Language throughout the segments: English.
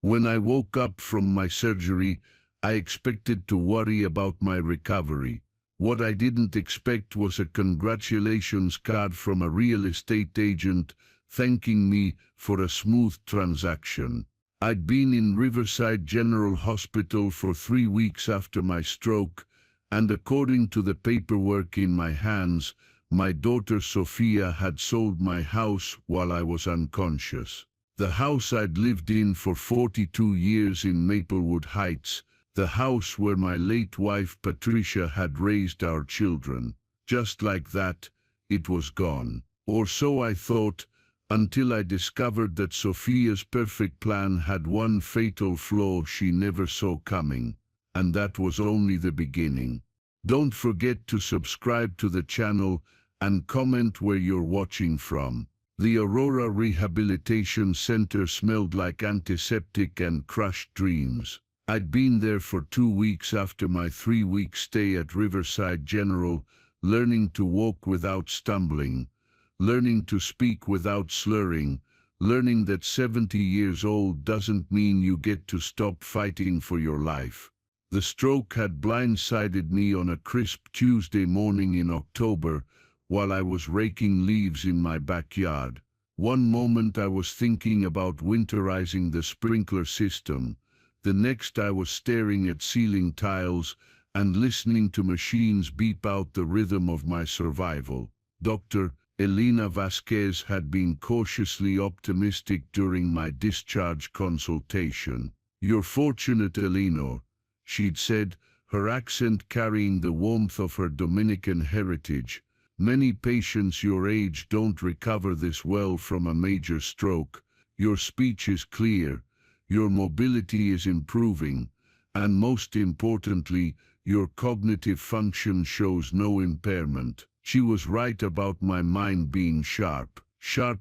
When I woke up from my surgery, I expected to worry about my recovery. What I didn't expect was a congratulations card from a real estate agent thanking me for a smooth transaction. I'd been in Riverside General Hospital for 3 weeks after my stroke, and according to the paperwork in my hands, my daughter Sophia had sold my house while I was unconscious. The house I'd lived in for 42 years in Maplewood Heights, the house where my late wife Patricia had raised our children. Just like that, it was gone. Or so I thought, until I discovered that Sophia's perfect plan had one fatal flaw she never saw coming. And that was only the beginning. Don't forget to subscribe to the channel and comment where you're watching from. The Aurora Rehabilitation Center smelled like antiseptic and crushed dreams. I'd been there for 2 weeks after my 3-week stay at Riverside General, learning to walk without stumbling, learning to speak without slurring, learning that 70 years old doesn't mean you get to stop fighting for your life. The stroke had blindsided me on a crisp Tuesday morning in October while I was raking leaves in my backyard. One moment I was thinking about winterizing the sprinkler system. The next I was staring at ceiling tiles and listening to machines beep out the rhythm of my survival. Dr. Elena Vasquez had been cautiously optimistic during my discharge consultation. "You're fortunate, Eleanor," she'd said, her accent carrying the warmth of her Dominican heritage. "Many patients your age don't recover this well from a major stroke. Your speech is clear, your mobility is improving, and most importantly, your cognitive function shows no impairment." She was right about my mind being sharp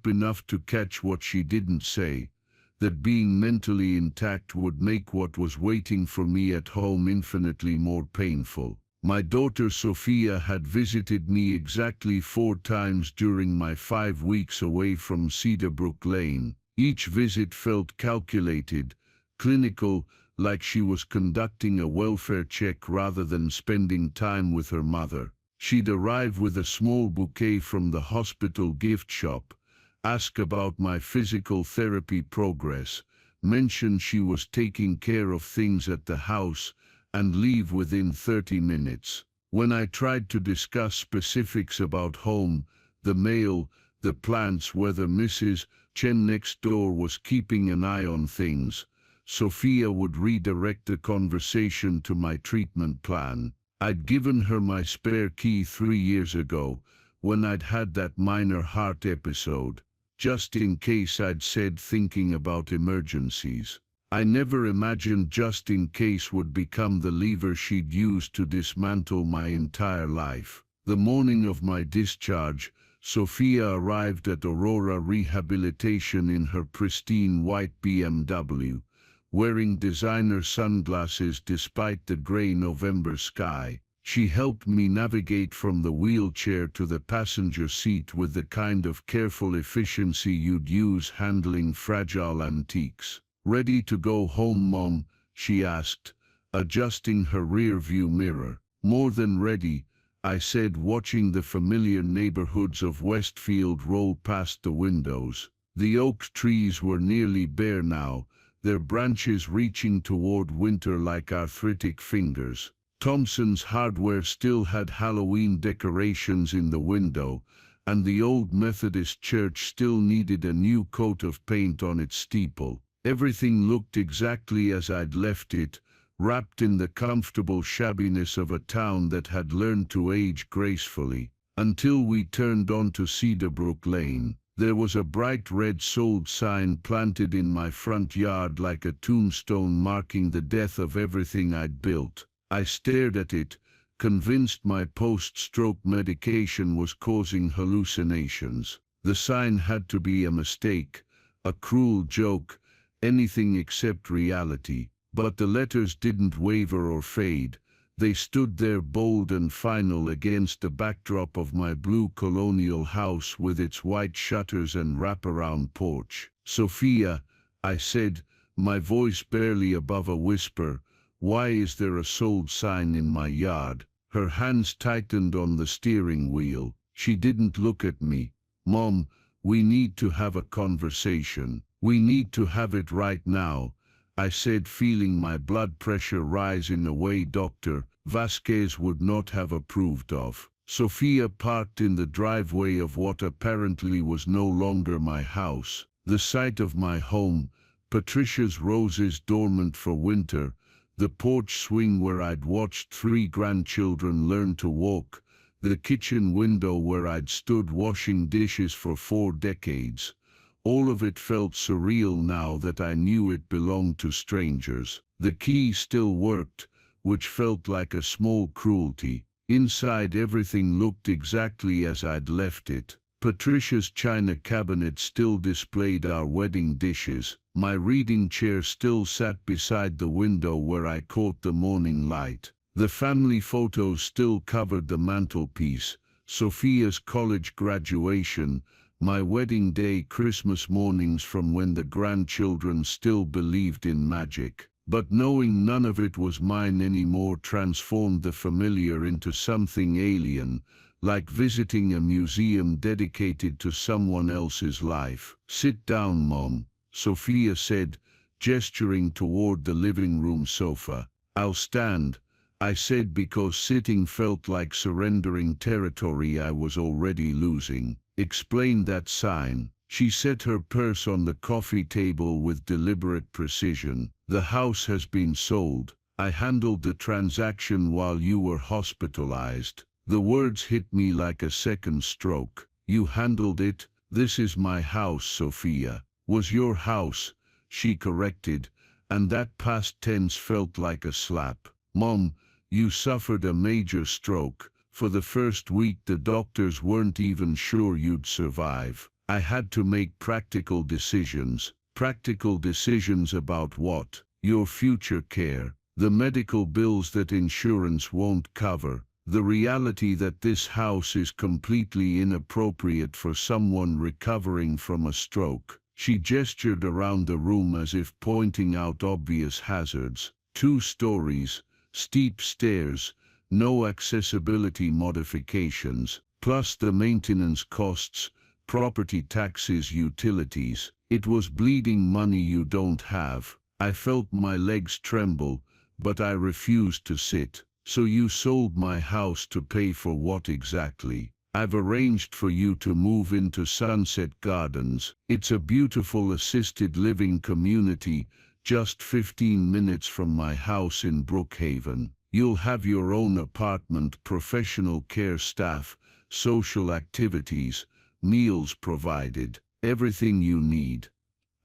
enough to catch what she didn't say, that being mentally intact would make what was waiting for me at home infinitely more painful. My daughter Sophia had visited me exactly 4 times during my 5 weeks away from Cedarbrook Lane. Each visit felt calculated, clinical, like she was conducting a welfare check rather than spending time with her mother. She'd arrive with a small bouquet from the hospital gift shop, ask about my physical therapy progress, mention she was taking care of things at the house, and leave within 30 minutes. When I tried to discuss specifics about home, the mail, the plants, whether Mrs. Chen next door was keeping an eye on things, Sophia would redirect the conversation to my treatment plan. I'd given her my spare key 3 years ago, when I'd had that minor heart episode, just in case, I'd said, thinking about emergencies. I never imagined just in case would become the lever she'd use to dismantle my entire life. The morning of my discharge, Sophia arrived at Aurora Rehabilitation in her pristine white BMW, wearing designer sunglasses despite the gray November sky. She helped me navigate from the wheelchair to the passenger seat with the kind of careful efficiency you'd use handling fragile antiques. "Ready to go home, Mom?" she asked, adjusting her rear-view mirror. "More than ready," I said, watching the familiar neighborhoods of Westfield roll past the windows. The oak trees were nearly bare now, their branches reaching toward winter like arthritic fingers. Thompson's Hardware still had Halloween decorations in the window, and the old Methodist church still needed a new coat of paint on its steeple. Everything looked exactly as I'd left it, wrapped in the comfortable shabbiness of a town that had learned to age gracefully. Until we turned onto Cedarbrook Lane. There was a bright red sold sign planted in my front yard like a tombstone marking the death of everything I'd built. I stared at it, convinced my post-stroke medication was causing hallucinations. The sign had to be a mistake, a cruel joke, anything except reality. But the letters didn't waver or fade. They stood there bold and final against the backdrop of my blue colonial house with its white shutters and wraparound porch. "Sophia," I said, my voice barely above a whisper. Why is there a sold sign in my yard? Her hands tightened on the steering wheel. She didn't look at me. Mom, we need to have a conversation. We need to have it right now, I said, feeling my blood pressure rise in a way Dr. Vasquez would not have approved of. Sophia parked in the driveway of what apparently was no longer my house. The sight of my home, Patricia's roses dormant for winter, the porch swing where I'd watched 3 grandchildren learn to walk, the kitchen window where I'd stood washing dishes for 4 decades. All of it felt surreal now that I knew it belonged to strangers. The key still worked, which felt like a small cruelty. Inside, everything looked exactly as I'd left it. Patricia's china cabinet still displayed our wedding dishes. My reading chair still sat beside the window where I caught the morning light. The family photos still covered the mantelpiece. Sophia's college graduation, my wedding day, Christmas mornings from when the grandchildren still believed in magic. But knowing none of it was mine anymore transformed the familiar into something alien, like visiting a museum dedicated to someone else's life. Sit down, Mom, Sophia said, gesturing toward the living room sofa. I'll stand, I said, because sitting felt like surrendering territory I was already losing. Explain that sign. She set her purse on the coffee table with deliberate precision. The house has been sold. I handled the transaction while you were hospitalized. The words hit me like a second stroke. You handled it? This is my house, Sophia. Was your house, she corrected, and that past tense felt like a slap. Mom, you suffered a major stroke. For the first week the doctors weren't even sure you'd survive. I had to make practical decisions. Practical decisions about what? Your future care, the medical bills that insurance won't cover, the reality that this house is completely inappropriate for someone recovering from a stroke. She gestured around the room as if pointing out obvious hazards. 2 stories, steep stairs, no accessibility modifications, plus the maintenance costs, property taxes, utilities. It was bleeding money you don't have. I felt my legs tremble, but I refused to sit. So you sold my house to pay for what exactly? I've arranged for you to move into Sunset Gardens. It's a beautiful assisted living community, just 15 minutes from my house in Brookhaven. You'll have your own apartment, professional care staff, social activities, meals provided, everything you need.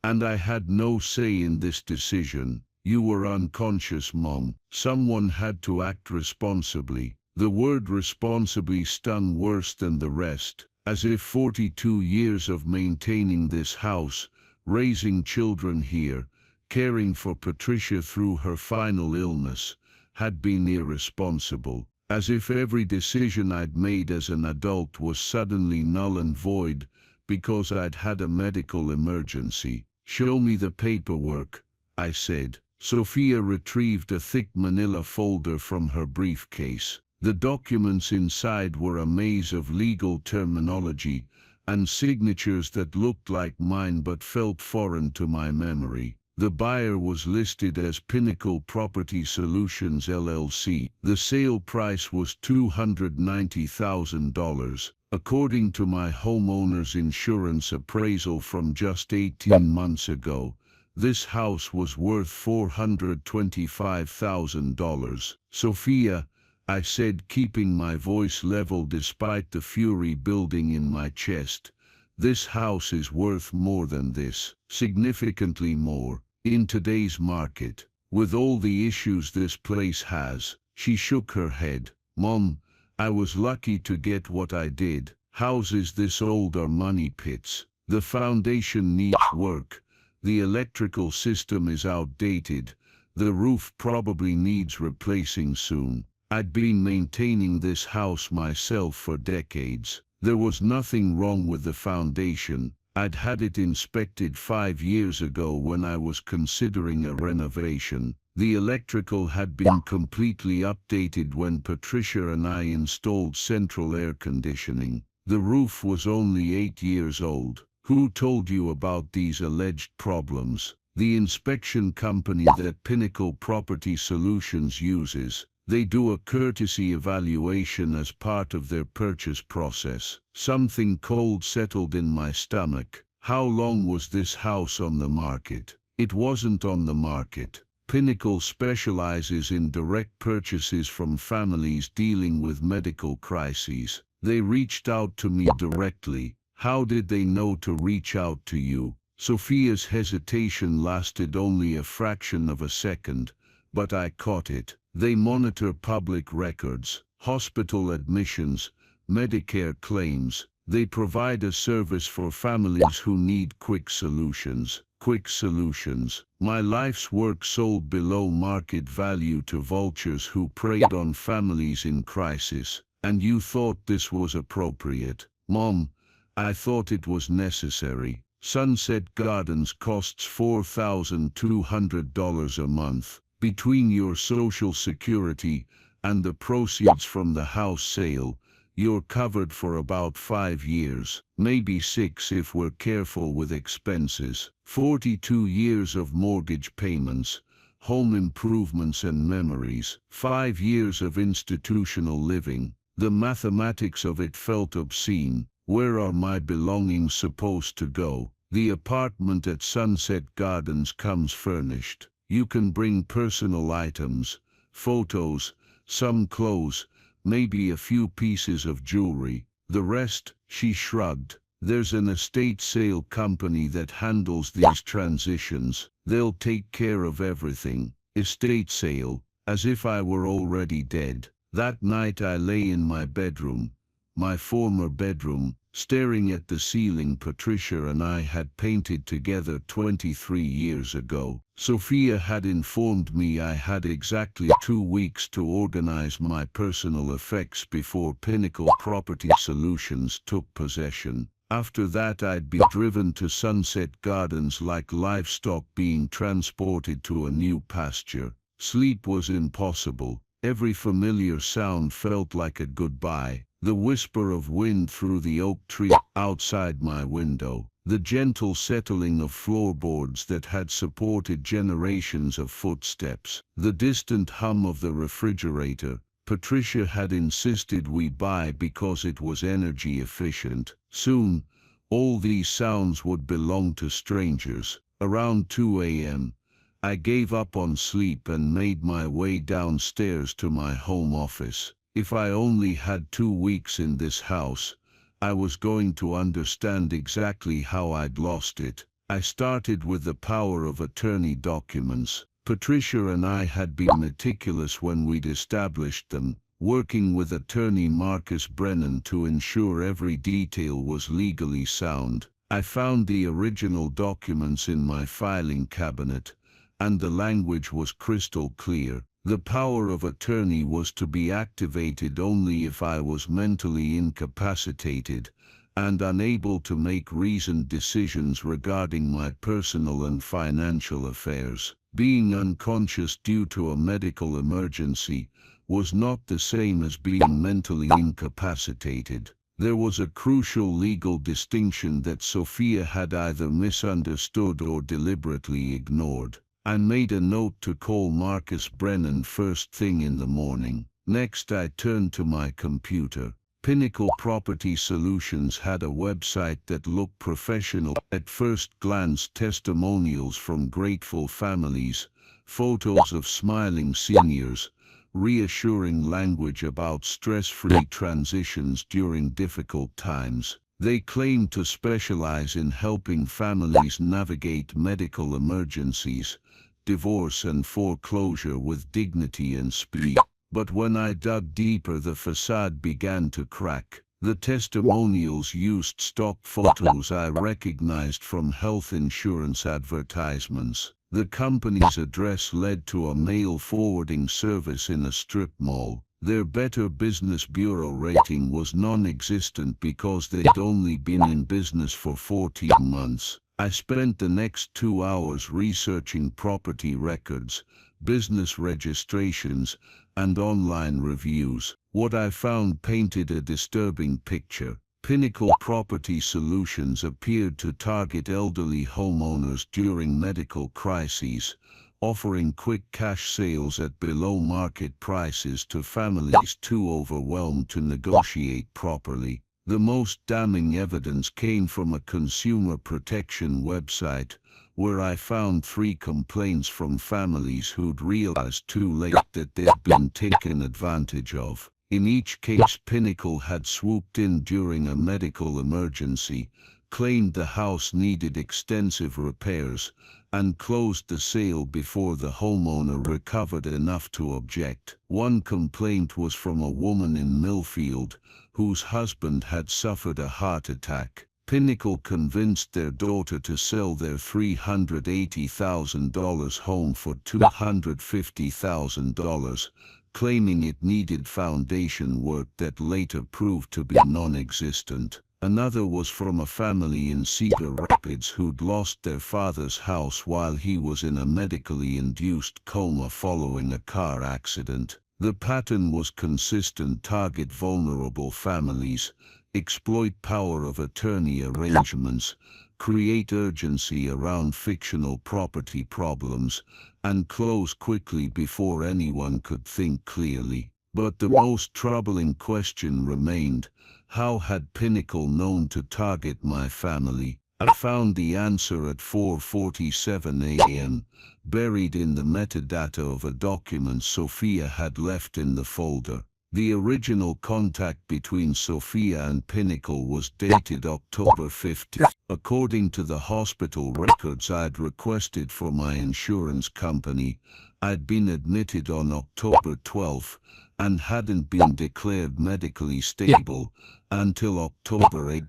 And I had no say in this decision. You were unconscious, Mom. Someone had to act responsibly. The word responsibly stung worse than the rest, as if 42 years of maintaining this house, raising children here, caring for Patricia through her final illness, had been irresponsible. As if every decision I'd made as an adult was suddenly null and void because I'd had a medical emergency. Show me the paperwork, I said. Sophia retrieved a thick manila folder from her briefcase. The documents inside were a maze of legal terminology and signatures that looked like mine but felt foreign to my memory. The buyer was listed as Pinnacle Property Solutions LLC. The sale price was $290,000. According to my homeowner's insurance appraisal from just 18 months ago, this house was worth $425,000. Sophia, I said, keeping my voice level despite the fury building in my chest, this house is worth more than this, significantly more, in today's market, with all the issues this place has. She shook her head. Mom, I was lucky to get what I did. Houses this old are money pits. The foundation needs work. The electrical system is outdated. The roof probably needs replacing soon. I'd been maintaining this house myself for decades. There was nothing wrong with the foundation. I'd had it inspected 5 years ago when I was considering a renovation. The electrical had been completely updated when Patricia and I installed central air conditioning. The roof was only 8 years old. Who told you about these alleged problems? The inspection company that Pinnacle Property Solutions uses. They do a courtesy evaluation as part of their purchase process. Something cold settled in my stomach. How long was this house on the market? It wasn't on the market. Pinnacle specializes in direct purchases from families dealing with medical crises. They reached out to me directly. How did they know to reach out to you? Sophia's hesitation lasted only a fraction of a second, but I caught it. They monitor public records, hospital admissions, Medicare claims. They provide a service for families who need quick solutions. Quick solutions. My life's work sold below market value to vultures who preyed on families in crisis. And you thought this was appropriate. Mom, I thought it was necessary. Sunset Gardens costs $4,200 a month. Between your Social Security and the proceeds from the house sale, you're covered for about 5 years, maybe 6 if we're careful with expenses. 42 years of mortgage payments, home improvements and memories. 5 years of institutional living. The mathematics of it felt obscene. Where are my belongings supposed to go? The apartment at Sunset Gardens comes furnished. You can bring personal items, photos, some clothes, maybe a few pieces of jewelry. The rest, she shrugged. There's an estate sale company that handles these transitions. They'll take care of everything. Estate sale, as if I were already dead. That night I lay in my bedroom, my former bedroom, staring at the ceiling Patricia and I had painted together 23 years ago. Sophia had informed me I had exactly 2 weeks to organize my personal effects before Pinnacle Property Solutions took possession. After that I'd be driven to Sunset Gardens like livestock being transported to a new pasture. Sleep was impossible. Every familiar sound felt like a goodbye. The whisper of wind through the oak tree outside my window, the gentle settling of floorboards that had supported generations of footsteps, the distant hum of the refrigerator. Patricia had insisted we buy because it was energy efficient. Soon, all these sounds would belong to strangers. Around 2 a.m., I gave up on sleep and made my way downstairs to my home office. If I only had 2 weeks in this house, I was going to understand exactly how I'd lost it. I started with the power of attorney documents. Patricia and I had been meticulous when we'd established them, working with attorney Marcus Brennan to ensure every detail was legally sound. I found the original documents in my filing cabinet, and the language was crystal clear. The power of attorney was to be activated only if I was mentally incapacitated and unable to make reasoned decisions regarding my personal and financial affairs. Being unconscious due to a medical emergency was not the same as being mentally incapacitated. There was a crucial legal distinction that Sophia had either misunderstood or deliberately ignored. I made a note to call Marcus Brennan first thing in the morning. Next I turned to my computer. Pinnacle Property Solutions had a website that looked professional. At first glance, testimonials from grateful families, photos of smiling seniors, reassuring language about stress-free transitions during difficult times. They claimed to specialize in helping families navigate medical emergencies, divorce and foreclosure with dignity and speed. But when I dug deeper, the facade began to crack. The testimonials used stock photos I recognized from health insurance advertisements. The company's address led to a mail forwarding service in a strip mall. Their Better Business Bureau rating was non-existent because they'd only been in business for 14 months. I spent the next 2 hours researching property records, business registrations, and online reviews. What I found painted a disturbing picture. Pinnacle Property Solutions appeared to target elderly homeowners during medical crises, offering quick cash sales at below-market prices to families too overwhelmed to negotiate properly. The most damning evidence came from a consumer protection website, where I found 3 complaints from families who'd realized too late that they'd been taken advantage of. In each case, Pinnacle had swooped in during a medical emergency, claimed the house needed extensive repairs, and closed the sale before the homeowner recovered enough to object. One complaint was from a woman in Millfield, whose husband had suffered a heart attack. Pinnacle convinced their daughter to sell their $380,000 home for $250,000, claiming it needed foundation work that later proved to be non-existent. Another was from a family in Cedar Rapids who'd lost their father's house while he was in a medically induced coma following a car accident. The pattern was consistent: target vulnerable families, exploit power of attorney arrangements, create urgency around fictional property problems, and close quickly before anyone could think clearly. But the most troubling question remained: how had Pinnacle known to target my family? I found the answer at 4:47 a.m., buried in the metadata of a document Sophia had left in the folder. The original contact between Sophia and Pinnacle was dated October 15. According to the hospital records I'd requested for my insurance company, I'd been admitted on October 12 and hadn't been declared medically stable until October 8.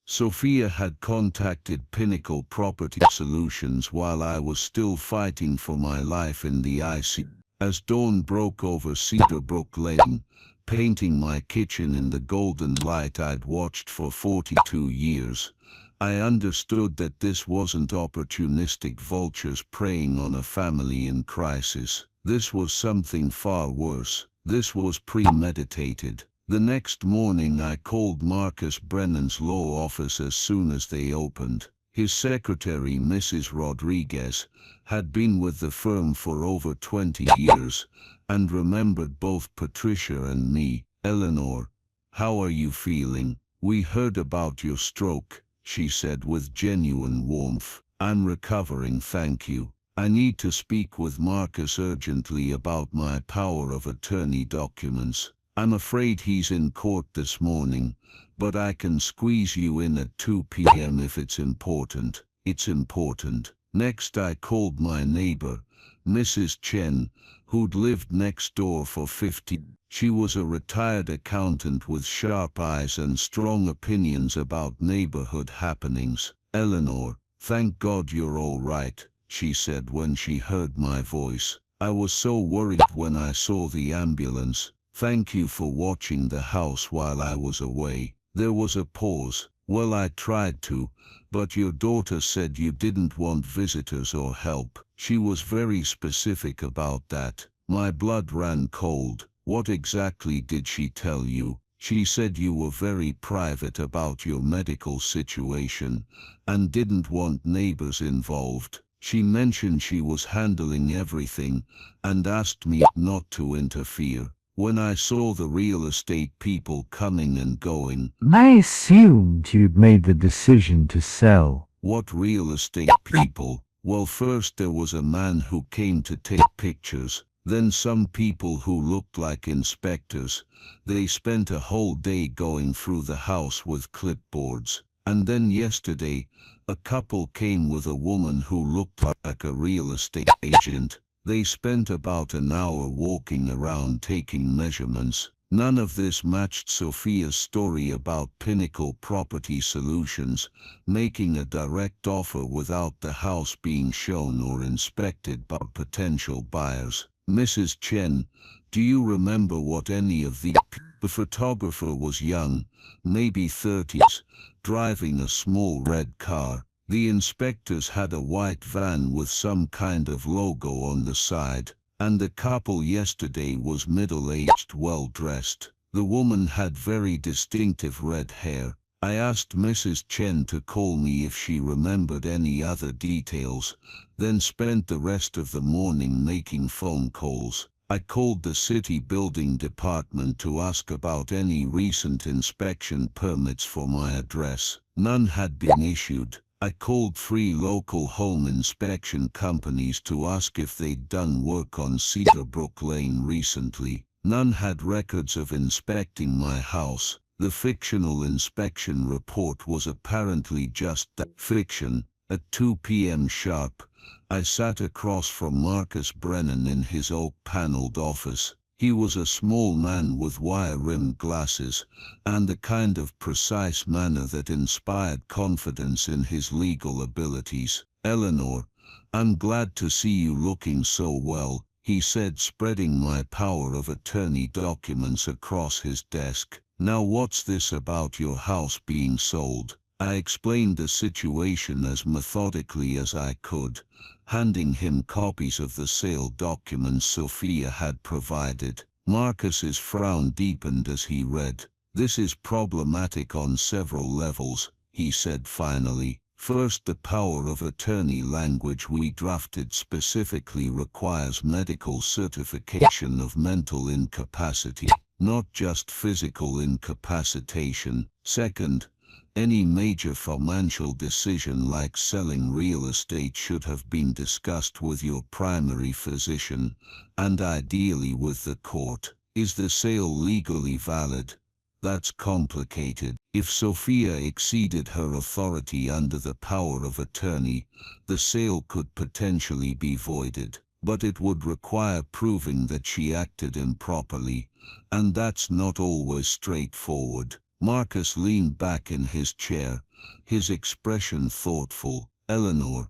Sophia had contacted Pinnacle Property Solutions while I was still fighting for my life in the ICU. As dawn broke over Cedarbrook Lane, painting my kitchen in the golden light I'd watched for 42 years, I understood that this wasn't opportunistic vultures preying on a family in crisis. This was something far worse. This was premeditated. The next morning I called Marcus Brennan's law office as soon as they opened. His secretary, Mrs. Rodriguez, had been with the firm for over 20 years, and remembered both Patricia and me. "Eleanor, how are you feeling? We heard about your stroke," she said with genuine warmth. "I'm recovering, thank you. I need to speak with Marcus urgently about my power of attorney documents. I'm afraid he's in court this morning, but I can squeeze you in at 2 p.m. if it's important." "It's important." Next I called my neighbor, Mrs. Chen, who'd lived next door for 50 years. She was a retired accountant with sharp eyes and strong opinions about neighborhood happenings. "Eleanor, thank God you're all right," she said when she heard my voice. "I was so worried when I saw the ambulance. Thank you for watching the house while I was away." There was a pause. "Well, I tried to, but your daughter said you didn't want visitors or help. She was very specific about that." My blood ran cold. "What exactly did she tell you?" "She said you were very private about your medical situation and didn't want neighbors involved. She mentioned she was handling everything and asked me not to interfere. When I saw the real estate people coming and going, I assumed you'd made the decision to sell." "What real estate people?" "Well, first there was a man who came to take pictures, then some people who looked like inspectors. They spent a whole day going through the house with clipboards. And then yesterday, a couple came with a woman who looked like a real estate agent. They spent about an hour walking around taking measurements." None of this matched Sophia's story about Pinnacle Property Solutions making a direct offer without the house being shown or inspected by potential buyers. Mrs. Chen, do you remember what any of the... The photographer was young, maybe 30s, driving a small red car. The inspectors had a white van with some kind of logo on the side, and the couple yesterday was middle-aged, well-dressed. The woman had very distinctive red hair. I asked Mrs. Chen to call me if she remembered any other details, then spent the rest of the morning making phone calls. I called the city building department to ask about any recent inspection permits for my address. None had been issued. I called 3 local home inspection companies to ask if they'd done work on Cedarbrook Lane recently. None had records of inspecting my house. The fictional inspection report was apparently just that, fiction. At 2 p.m. sharp, I sat across from Marcus Brennan in his oak-paneled office. He was a small man with wire-rimmed glasses, and the kind of precise manner that inspired confidence in his legal abilities. "Eleanor, I'm glad to see you looking so well," he said, spreading my power of attorney documents across his desk. "Now what's this about your house being sold?" I explained the situation as methodically as I could, handing him copies of the sale documents Sophia had provided. Marcus's frown deepened as he read. "This is problematic on several levels," he said finally. "First, the power of attorney language we drafted specifically requires medical certification of mental incapacity, not just physical incapacitation. Second, any major financial decision like selling real estate should have been discussed with your primary physician, and ideally with the court. Is the sale legally valid? That's complicated. If Sophia exceeded her authority under the power of attorney, the sale could potentially be voided, but it would require proving that she acted improperly, and that's not always straightforward." Marcus leaned back in his chair, his expression thoughtful. "Eleanor,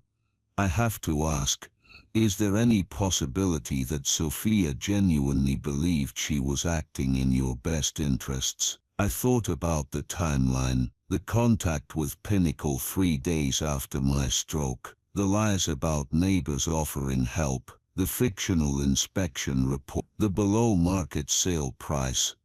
I have to ask, is there any possibility that Sophia genuinely believed she was acting in your best interests?" I thought about the timeline, the contact with Pinnacle 3 days after my stroke, the lies about neighbors offering help, the fictional inspection report, the below-market sale price.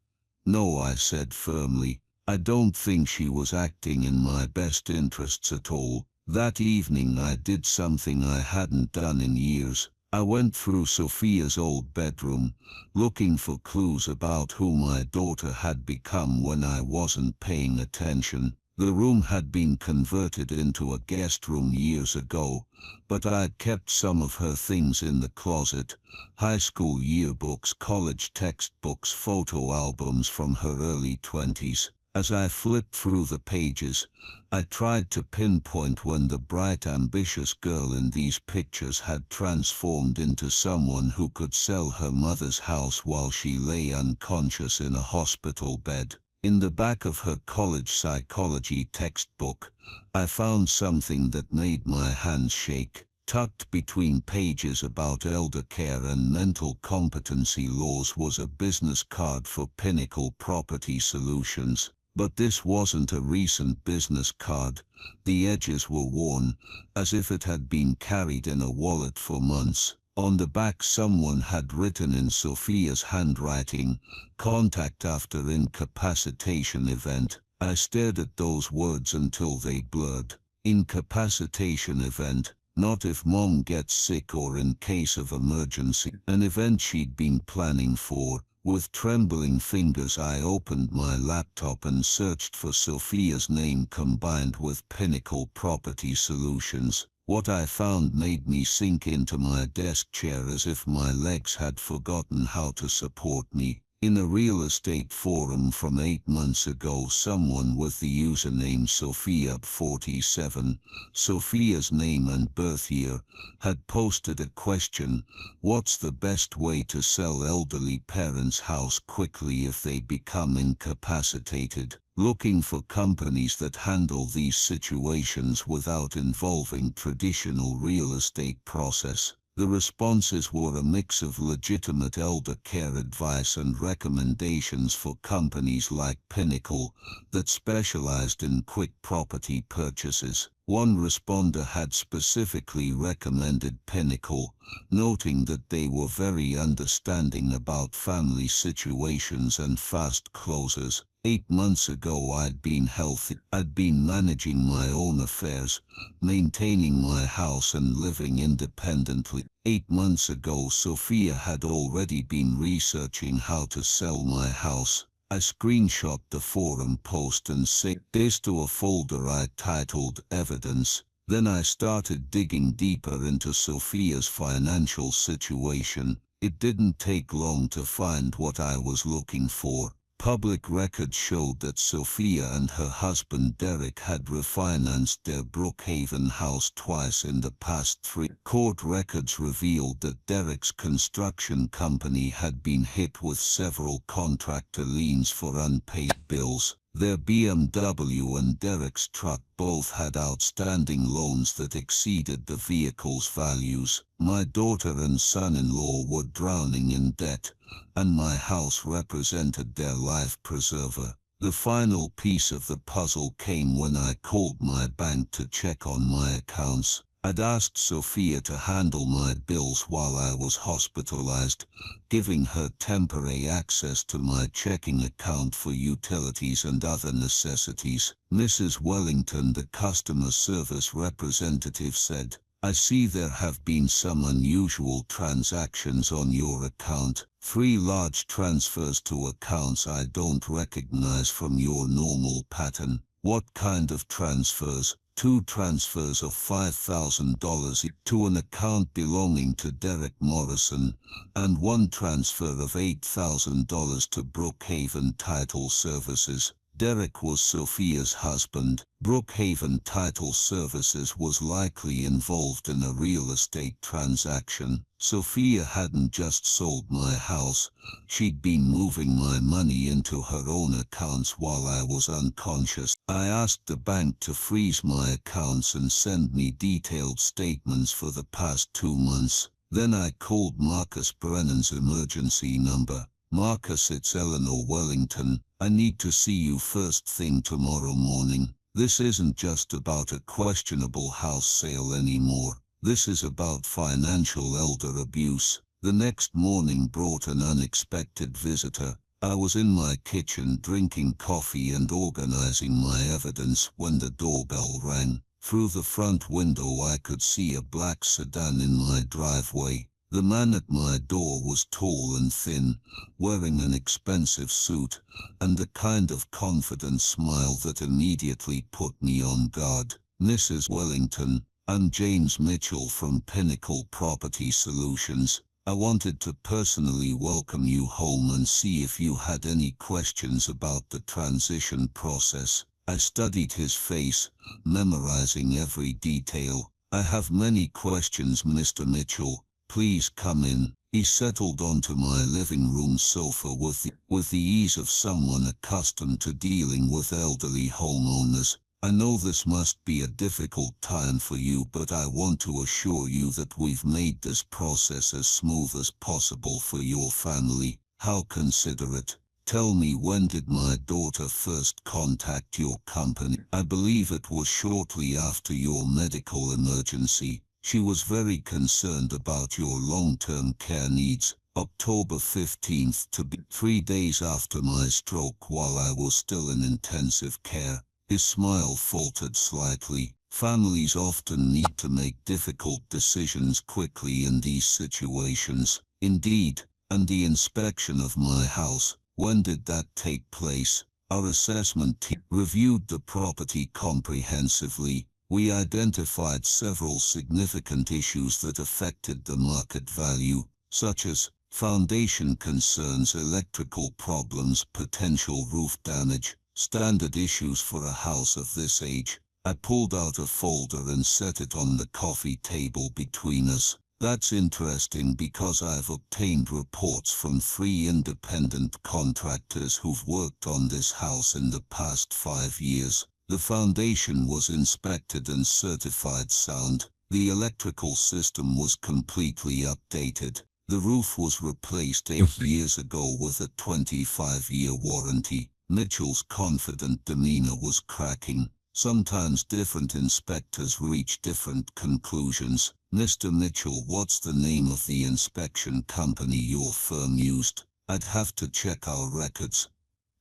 "No," I said firmly. "I don't think she was acting in my best interests at all. That evening I did something I hadn't done in years. I went through Sophia's old bedroom, looking for clues about who my daughter had become when I wasn't paying attention. The room had been converted into a guest room years ago, but I'd kept some of her things in the closet: high school yearbooks, college textbooks, photo albums from her early 20s. As I flipped through the pages, I tried to pinpoint when the bright, ambitious girl in these pictures had transformed into someone who could sell her mother's house while she lay unconscious in a hospital bed. In the back of her college psychology textbook, I found something that made my hands shake. Tucked between pages about elder care and mental competency laws was a business card for Pinnacle Property Solutions. But this wasn't a recent business card. The edges were worn, as if it had been carried in a wallet for months. On the back someone had written in Sophia's handwriting, "Contact after incapacitation event." I stared at those words until they blurred. Incapacitation event, not if mom gets sick or in case of emergency. An event she'd been planning for. With trembling fingers I opened my laptop and searched for Sophia's name combined with Pinnacle Property Solutions. What I found made me sink into my desk chair as if my legs had forgotten how to support me. In a real estate forum from 8 months ago, someone with the username Sophia47, Sophia's name and birth year, had posted a question: "What's the best way to sell elderly parents' house quickly if they become incapacitated?" Looking for companies that handle these situations without involving traditional real estate process. The responses were a mix of legitimate elder care advice and recommendations for companies like Pinnacle that specialized in quick property purchases. One responder had specifically recommended Pinnacle, noting that they were very understanding about family situations and fast closers. 8 months ago I'd been healthy. I'd been managing my own affairs, maintaining my house and living independently. 8 months ago Sophia had already been researching how to sell my house. I screenshot the forum post and saved this to a folder I titled Evidence. Then I started digging deeper into Sophia's financial situation. It didn't take long to find what I was looking for. Public records showed that Sophia and her husband Derek had refinanced their Brookhaven house twice in the past 3. Court records revealed that Derek's construction company had been hit with several contractor liens for unpaid bills. Their BMW and Derek's truck both had outstanding loans that exceeded the vehicle's values. My daughter and son-in-law were drowning in debt, and my house represented their life preserver. The final piece of the puzzle came when I called my bank to check on my accounts. I'd asked Sophia to handle my bills while I was hospitalized, giving her temporary access to my checking account for utilities and other necessities. Mrs. Wellington, the customer service representative, said, "I see there have been some unusual transactions on your account. 3 large transfers to accounts I don't recognize from your normal pattern." "What kind of transfers?" 2 transfers of $5,000 to an account belonging to Derek Morrison, and 1 transfer of $8,000 to Brookhaven Title Services. Derek was Sophia's husband. Brookhaven Title Services was likely involved in a real estate transaction. Sophia hadn't just sold my house, she'd been moving my money into her own accounts while I was unconscious. I asked the bank to freeze my accounts and send me detailed statements for the past 2 months. Then I called Marcus Brennan's emergency number. "Marcus, it's Eleanor Wellington. I need to see you first thing tomorrow morning. This isn't just about a questionable house sale anymore. This is about financial elder abuse." The next morning brought an unexpected visitor. I was in my kitchen drinking coffee and organizing my evidence when the doorbell rang. Through the front window I could see a black sedan in my driveway. The man at my door was tall and thin, wearing an expensive suit, and the kind of confident smile that immediately put me on guard. "Mrs. Wellington, I'm James Mitchell from Pinnacle Property Solutions. I wanted to personally welcome you home and see if you had any questions about the transition process." I studied his face, memorizing every detail. "I have many questions, Mr. Mitchell. Please come in." He settled onto my living room sofa with the ease of someone accustomed to dealing with elderly homeowners. "I know this must be a difficult time for you, but I want to assure you that we've made this process as smooth as possible for your family." "How considerate. Tell me, when did my daughter first contact your company?" "I believe it was shortly after your medical emergency. She was very concerned about your long-term care needs. October 15th, to be 3 days after my stroke while I was still in intensive care." His smile faltered slightly. "Families often need to make difficult decisions quickly in these situations." "Indeed. And the inspection of my house, when did that take place?" "Our assessment team reviewed the property comprehensively. We identified several significant issues that affected the market value, such as foundation concerns, electrical problems, potential roof damage, standard issues for a house of this age." I pulled out a folder and set it on the coffee table between us. "That's interesting because I've obtained reports from 3 independent contractors who've worked on this house in the past 5 years. The foundation was inspected and certified sound. The electrical system was completely updated. The roof was replaced 8 years ago with a 25-year warranty. Mitchell's confident demeanor was cracking. Sometimes different inspectors reach different conclusions. Mr. Mitchell, what's the name of the inspection company your firm used? I'd have to check our records.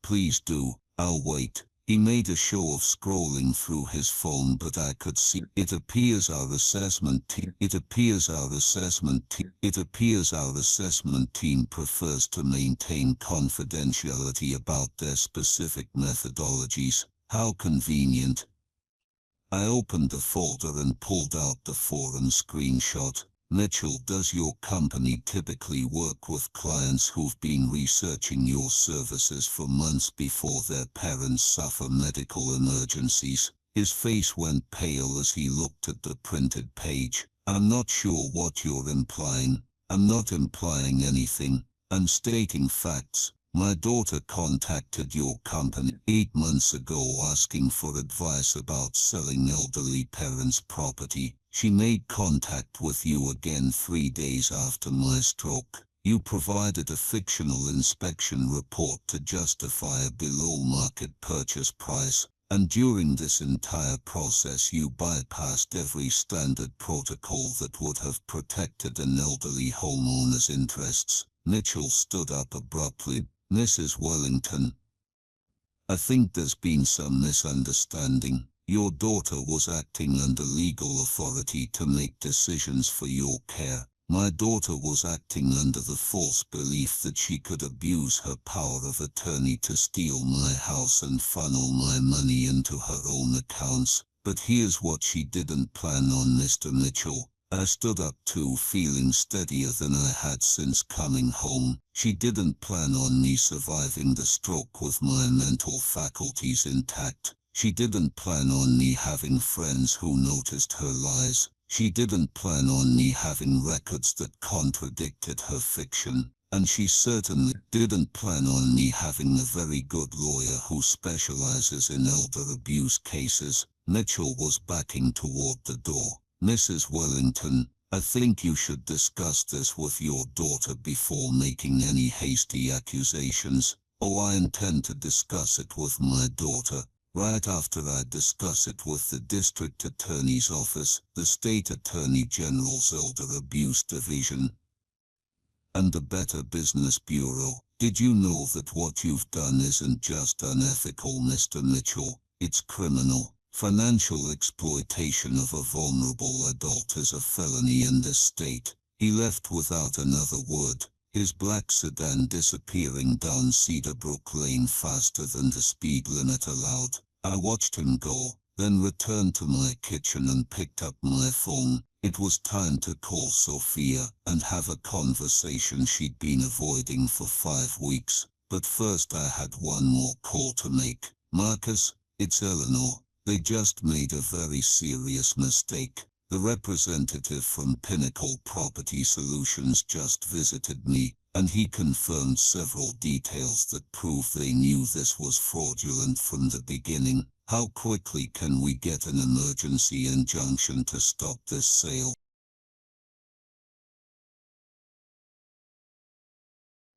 Please do, I'll wait. He made a show of scrolling through his phone, but I could see it appears our assessment team prefers to maintain confidentiality about their specific methodologies. How convenient. I opened the folder and pulled out the forum screenshot. Mitchell, does your company typically work with clients who've been researching your services for months before their parents suffer medical emergencies? His face went pale as he looked at the printed page. I'm not sure what you're implying. I'm not implying anything. I'm stating facts. My daughter contacted your company 8 months ago asking for advice about selling elderly parents' property. She made contact with you again 3 days after my stroke. You provided a fictional inspection report to justify a below-market purchase price, and during this entire process you bypassed every standard protocol that would have protected an elderly homeowner's interests. Mitchell stood up abruptly. Mrs. Wellington, I think there's been some misunderstanding. Your daughter was acting under legal authority to make decisions for your care. My daughter was acting under the false belief that she could abuse her power of attorney to steal my house and funnel my money into her own accounts. But here's what she didn't plan on, Mr. Mitchell. I stood up too, feeling steadier than I had since coming home. She didn't plan on me surviving the stroke with my mental faculties intact. She didn't plan on me having friends who noticed her lies. She didn't plan on me having records that contradicted her fiction. And she certainly didn't plan on me having a very good lawyer who specializes in elder abuse cases. Mitchell was backing toward the door. Mrs. Wellington, I think you should discuss this with your daughter before making any hasty accusations. Oh, I intend to discuss it with my daughter, right after I discuss it with the District Attorney's Office, the State Attorney General's Elder Abuse Division, and the Better Business Bureau. Did you know that what you've done isn't just unethical, Mr. Mitchell? It's criminal. Financial exploitation of a vulnerable adult is a felony in this state. He left without another word, his black sedan disappearing down Cedarbrook Lane faster than the speed limit allowed. I watched him go, then returned to my kitchen and picked up my phone. It was time to call Sophia and have a conversation she'd been avoiding for 5 weeks. But first I had one more call to make. Marcus, it's Eleanor. They just made a very serious mistake. The representative from Pinnacle Property Solutions just visited me, and he confirmed several details that prove they knew this was fraudulent from the beginning. How quickly can we get an emergency injunction to stop this sale?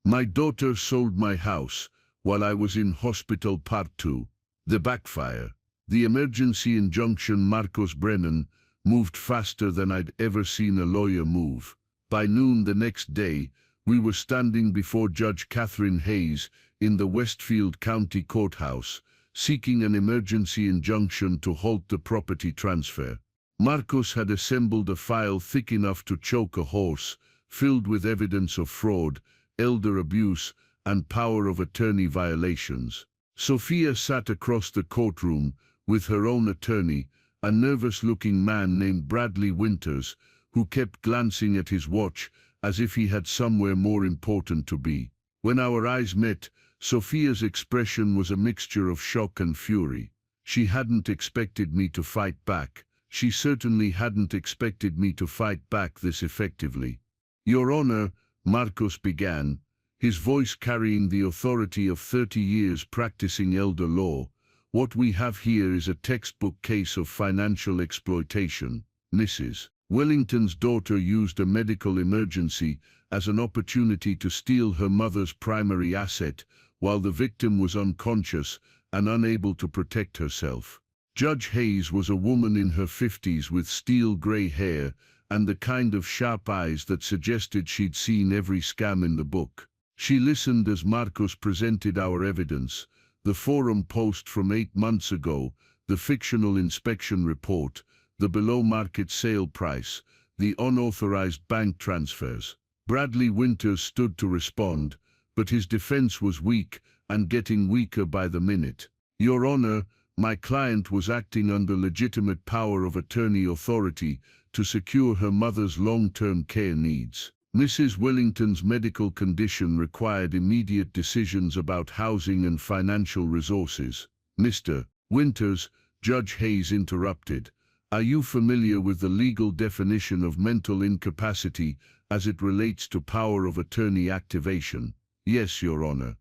My daughter sold my house while I was in hospital. Part 2. The backfire. The emergency injunction. Marcos Brennan moved faster than I'd ever seen a lawyer move. By noon the next day, we were standing before Judge Catherine Hayes in the Westfield County Courthouse, seeking an emergency injunction to halt the property transfer. Marcos had assembled a file thick enough to choke a horse, filled with evidence of fraud, elder abuse, and power of attorney violations. Sophia sat across the courtroom with her own attorney, a nervous-looking man named Bradley Winters, who kept glancing at his watch as if he had somewhere more important to be. When our eyes met, Sophia's expression was a mixture of shock and fury. She hadn't expected me to fight back. She certainly hadn't expected me to fight back this effectively. Your Honor, Marcos began, his voice carrying the authority of 30 years practicing elder law. What we have here is a textbook case of financial exploitation. Mrs. Wellington's daughter used a medical emergency as an opportunity to steal her mother's primary asset while the victim was unconscious and unable to protect herself. Judge Hayes was a woman in her 50s with steel-gray hair and the kind of sharp eyes that suggested she'd seen every scam in the book. She listened as Marcos presented our evidence, the forum post from 8 months ago, the fictional inspection report, the below-market sale price, the unauthorized bank transfers. Bradley Winters stood to respond, but his defense was weak and getting weaker by the minute. Your Honor, my client was acting under legitimate power of attorney authority to secure her mother's long-term care needs. Mrs. Wellington's medical condition required immediate decisions about housing and financial resources. Mr. Winters, Judge Hayes interrupted. Are you familiar with the legal definition of mental incapacity as it relates to power of attorney activation? Yes, Your Honor.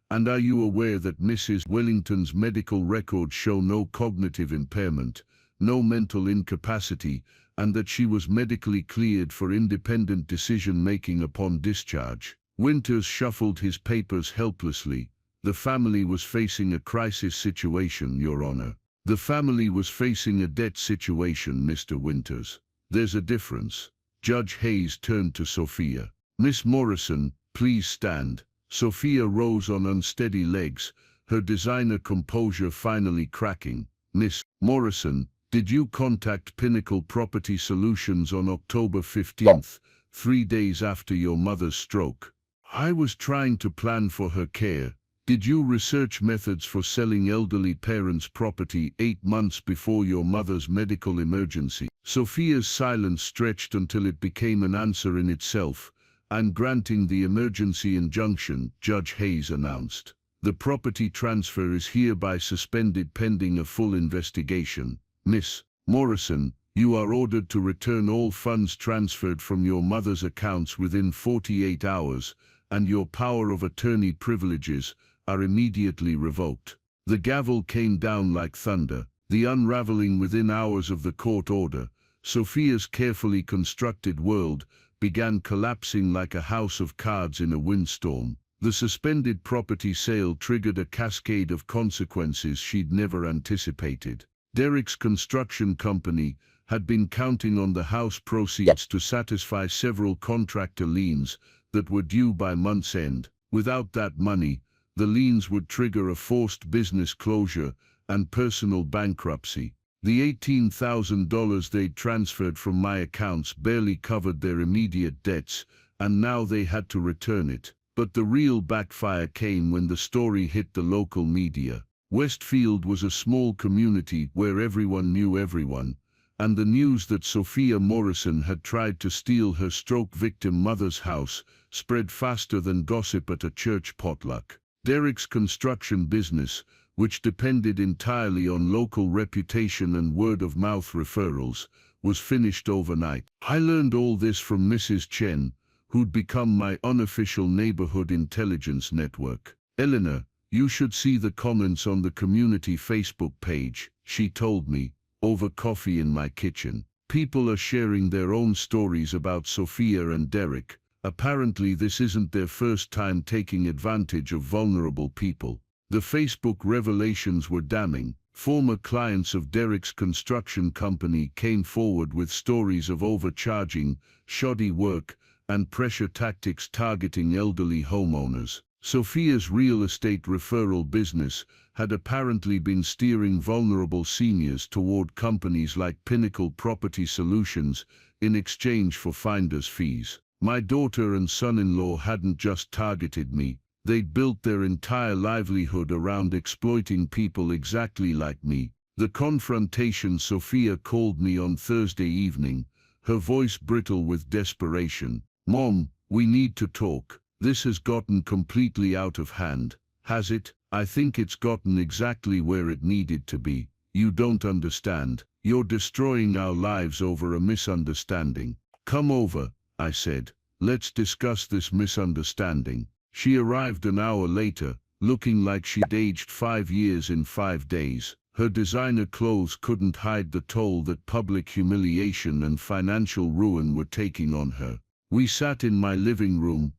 And are you aware that Mrs. Wellington's medical records show no cognitive impairment, no mental incapacity, and that she was medically cleared for independent decision-making upon discharge? Winters shuffled his papers helplessly. The family was facing a crisis situation, Your Honor. The family was facing a debt situation, Mr. Winters. There's a difference. Judge Hayes turned to Sophia. Miss Morrison, please stand. Sophia rose on unsteady legs, her designer composure finally cracking. Miss Morrison, did you contact Pinnacle Property Solutions on October 15th, 3 days after your mother's stroke? I was trying to plan for her care. Did you research methods for selling elderly parents' property 8 months before your mother's medical emergency? Sophia's silence stretched until it became an answer in itself. I'm granting the emergency injunction, Judge Hayes announced. The property transfer is hereby suspended pending a full investigation. Miss Morrison, you are ordered to return all funds transferred from your mother's accounts within 48 hours, and your power of attorney privileges are immediately revoked. The gavel came down like thunder, the unraveling within hours of the court order. Sophia's carefully constructed world began collapsing like a house of cards in a windstorm. The suspended property sale triggered a cascade of consequences she'd never anticipated. Derek's construction company had been counting on the house proceeds to satisfy several contractor liens that were due by month's end. Without that money, the liens would trigger a forced business closure and personal bankruptcy. The $18,000 they'd transferred from my accounts barely covered their immediate debts, and now they had to return it. But the real backfire came when the story hit the local media. Westfield was a small community where everyone knew everyone, and the news that Sophia Morrison had tried to steal her stroke victim mother's house spread faster than gossip at a church potluck. Derek's construction business, which depended entirely on local reputation and word-of-mouth referrals, was finished overnight. I learned all this from Mrs. Chen, who'd become my unofficial neighborhood intelligence network. Eleanor, you should see the comments on the community Facebook page, she told me, over coffee in my kitchen. People are sharing their own stories about Sophia and Derek. Apparently this isn't their first time taking advantage of vulnerable people. The Facebook revelations were damning. Former clients of Derek's construction company came forward with stories of overcharging, shoddy work, and pressure tactics targeting elderly homeowners. Sophia's real estate referral business had apparently been steering vulnerable seniors toward companies like Pinnacle Property Solutions in exchange for finder's fees. My daughter and son-in-law hadn't just targeted me, they'd built their entire livelihood around exploiting people exactly like me. The confrontation. Sophia called me on Thursday evening, her voice brittle with desperation. Mom, we need to talk. This has gotten completely out of hand. Has it? I think it's gotten exactly where it needed to be. You don't understand. You're destroying our lives over a misunderstanding. Come over, I said. Let's discuss this misunderstanding. She arrived an hour later, looking like she'd aged 5 years in 5 days. Her designer clothes couldn't hide the toll that public humiliation and financial ruin were taking on her. We sat in my living room,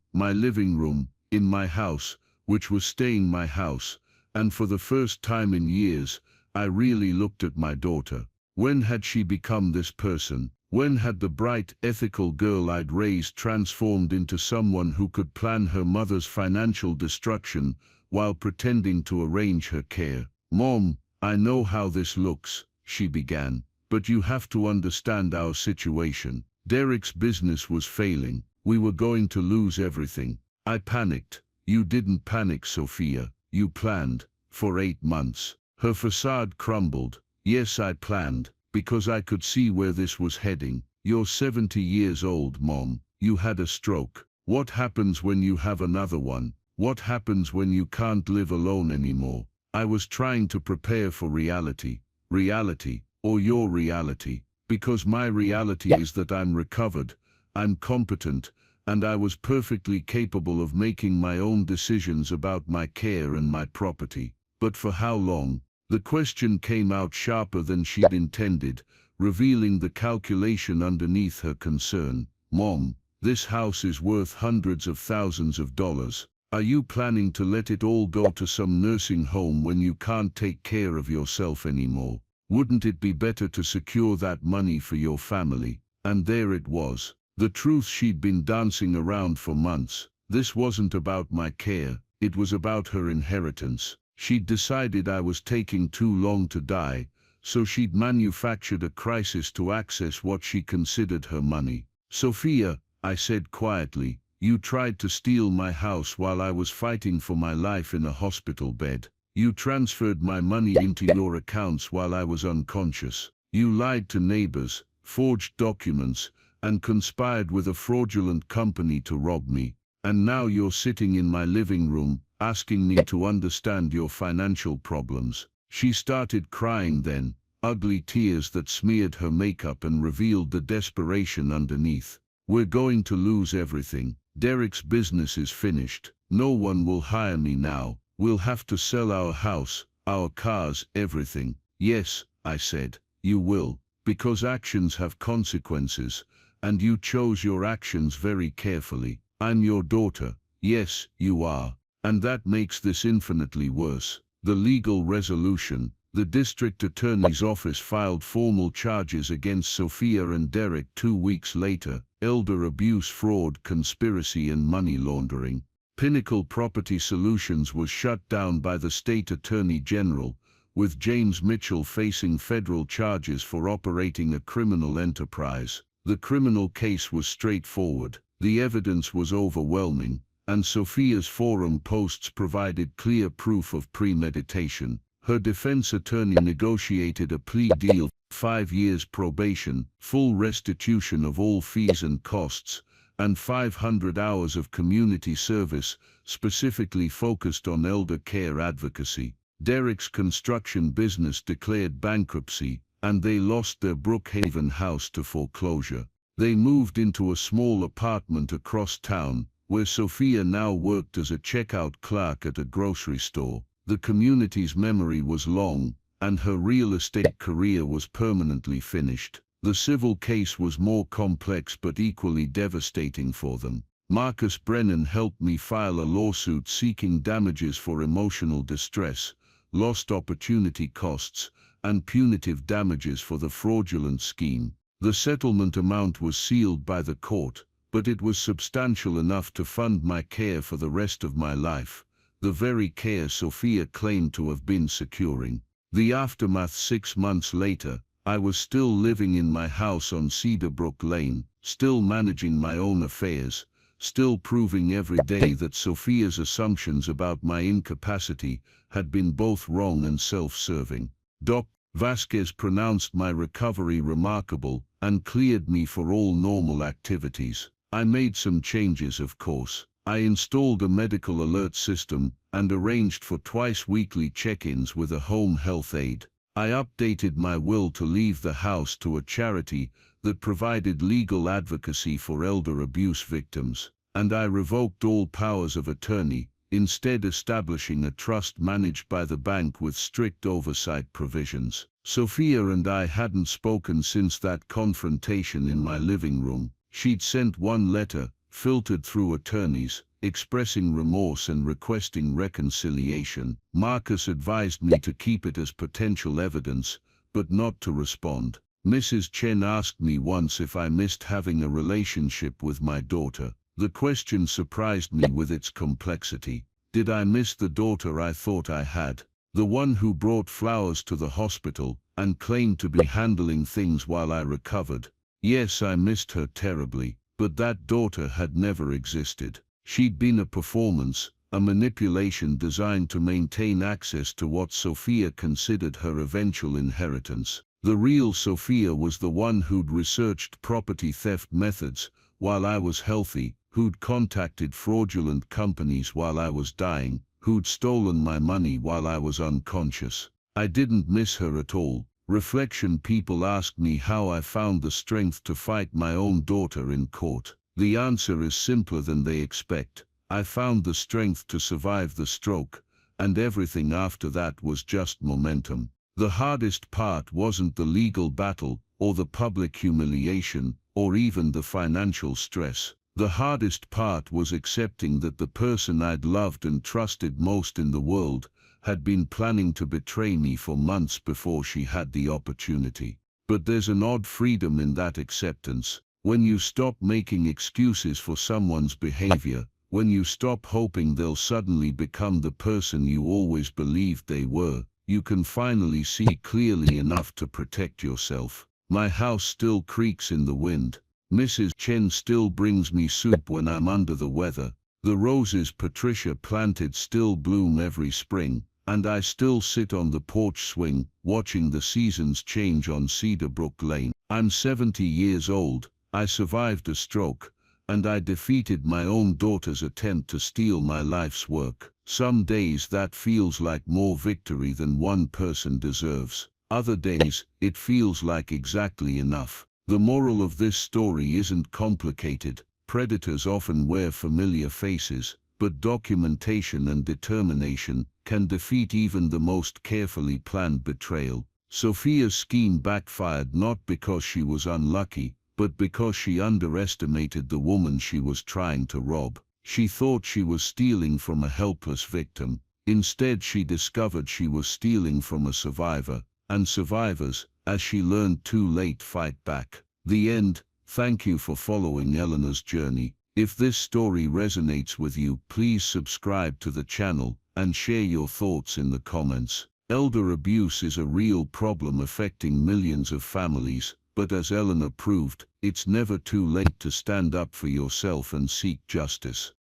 in my house, which was staying my house, and for the first time in years, I really looked at my daughter. When had she become this person? When had the bright, ethical girl I'd raised transformed into someone who could plan her mother's financial destruction while pretending to arrange her care? "Mom, I know how this looks," she began, "but you have to understand our situation. Derek's business was failing. We were going to lose everything." I panicked. "You didn't panic, Sophia. You planned. For 8 months. Her facade crumbled. "Yes, I planned, because I could see where this was heading. You're 70 years old, Mom. You had a stroke. What happens when you have another one? What happens when you can't live alone anymore?" I was trying to prepare for reality. Reality, or your reality. Because my reality is that I'm recovered, I'm competent, and I was perfectly capable of making my own decisions about my care and my property. But for how long? The question came out sharper than she'd intended, revealing the calculation underneath her concern. "Mom, this house is worth hundreds of thousands of dollars. Are you planning to let it all go to some nursing home when you can't take care of yourself anymore? Wouldn't it be better to secure that money for your family?" And there it was. The truth she'd been dancing around for months. This wasn't about my care, it was about her inheritance. She'd decided I was taking too long to die, so she'd manufactured a crisis to access what she considered her money. "Sophia," I said quietly, "you tried to steal my house while I was fighting for my life in a hospital bed. You transferred my money into your accounts while I was unconscious. You lied to neighbors, forged documents, and conspired with a fraudulent company to rob me. And now you're sitting in my living room, asking me to understand your financial problems." She started crying then, ugly tears that smeared her makeup and revealed the desperation underneath. "We're going to lose everything. Derek's business is finished. No one will hire me now. We'll have to sell our house, our cars, everything." "Yes," I said, "you will, because actions have consequences, and you chose your actions very carefully. I'm your daughter." "Yes, you are. And that makes this infinitely worse." The legal resolution. The district attorney's office filed formal charges against Sophia and Derek 2 weeks later: elder abuse, fraud, conspiracy, and money laundering. Pinnacle Property Solutions was shut down by the state attorney general, with James Mitchell facing federal charges for operating a criminal enterprise. The criminal case was straightforward. The evidence was overwhelming, and Sophia's forum posts provided clear proof of premeditation. Her defense attorney negotiated a plea deal: 5 years probation, full restitution of all fees and costs, and 500 hours of community service, specifically focused on elder care advocacy. Derek's construction business declared bankruptcy, and they lost their Brookhaven house to foreclosure. They moved into a small apartment across town, where Sophia now worked as a checkout clerk at a grocery store. The community's memory was long, and her real estate career was permanently finished. The civil case was more complex but equally devastating for them. Marcus Brennan helped me file a lawsuit seeking damages for emotional distress, lost opportunity costs, and punitive damages for the fraudulent scheme. The settlement amount was sealed by the court, but it was substantial enough to fund my care for the rest of my life, the very care Sophia claimed to have been securing. The aftermath: 6 months later, I was still living in my house on Cedarbrook Lane, still managing my own affairs, still proving every day that Sophia's assumptions about my incapacity had been both wrong and self-serving. Dr. Vasquez pronounced my recovery remarkable and cleared me for all normal activities. I made some changes, of course. I installed a medical alert system and arranged for twice-weekly check-ins with a home health aide. I updated my will to leave the house to a charity that provided legal advocacy for elder abuse victims, and I revoked all powers of attorney, instead establishing a trust managed by the bank with strict oversight provisions. Sophia and I hadn't spoken since that confrontation in my living room. She'd sent one letter, filtered through attorneys, expressing remorse and requesting reconciliation. Marcus advised me to keep it as potential evidence, but not to respond. Mrs. Chen asked me once if I missed having a relationship with my daughter. The question surprised me with its complexity. Did I miss the daughter I thought I had? The one who brought flowers to the hospital and claimed to be handling things while I recovered. Yes, I missed her terribly, but that daughter had never existed. She'd been a performance, a manipulation designed to maintain access to what Sophia considered her eventual inheritance. The real Sophia was the one who'd researched property theft methods while I was healthy, who'd contacted fraudulent companies while I was dying, who'd stolen my money while I was unconscious. I didn't miss her at all. Reflection: people ask me how I found the strength to fight my own daughter in court. The answer is simpler than they expect. I found the strength to survive the stroke, and everything after that was just momentum. The hardest part wasn't the legal battle, or the public humiliation, or even the financial stress. The hardest part was accepting that the person I'd loved and trusted most in the world had been planning to betray me for months before she had the opportunity. But there's an odd freedom in that acceptance. When you stop making excuses for someone's behavior, when you stop hoping they'll suddenly become the person you always believed they were, you can finally see clearly enough to protect yourself. My house still creaks in the wind. Mrs. Chen still brings me soup when I'm under the weather. The roses Patricia planted still bloom every spring, and I still sit on the porch swing, watching the seasons change on Cedarbrook Lane. I'm 70 years old, I survived a stroke, and I defeated my own daughter's attempt to steal my life's work. Some days that feels like more victory than one person deserves. Other days, it feels like exactly enough. The moral of this story isn't complicated. Predators often wear familiar faces, but documentation and determination can defeat even the most carefully planned betrayal. Sophia's scheme backfired not because she was unlucky, but because she underestimated the woman she was trying to rob. She thought she was stealing from a helpless victim. Instead, she discovered she was stealing from a survivor, and survivors, as she learned too late, fight back. The end. Thank you for following Eleanor's journey. If this story resonates with you, please subscribe to the channel and share your thoughts in the comments. Elder abuse is a real problem affecting millions of families, but as Eleanor proved, it's never too late to stand up for yourself and seek justice.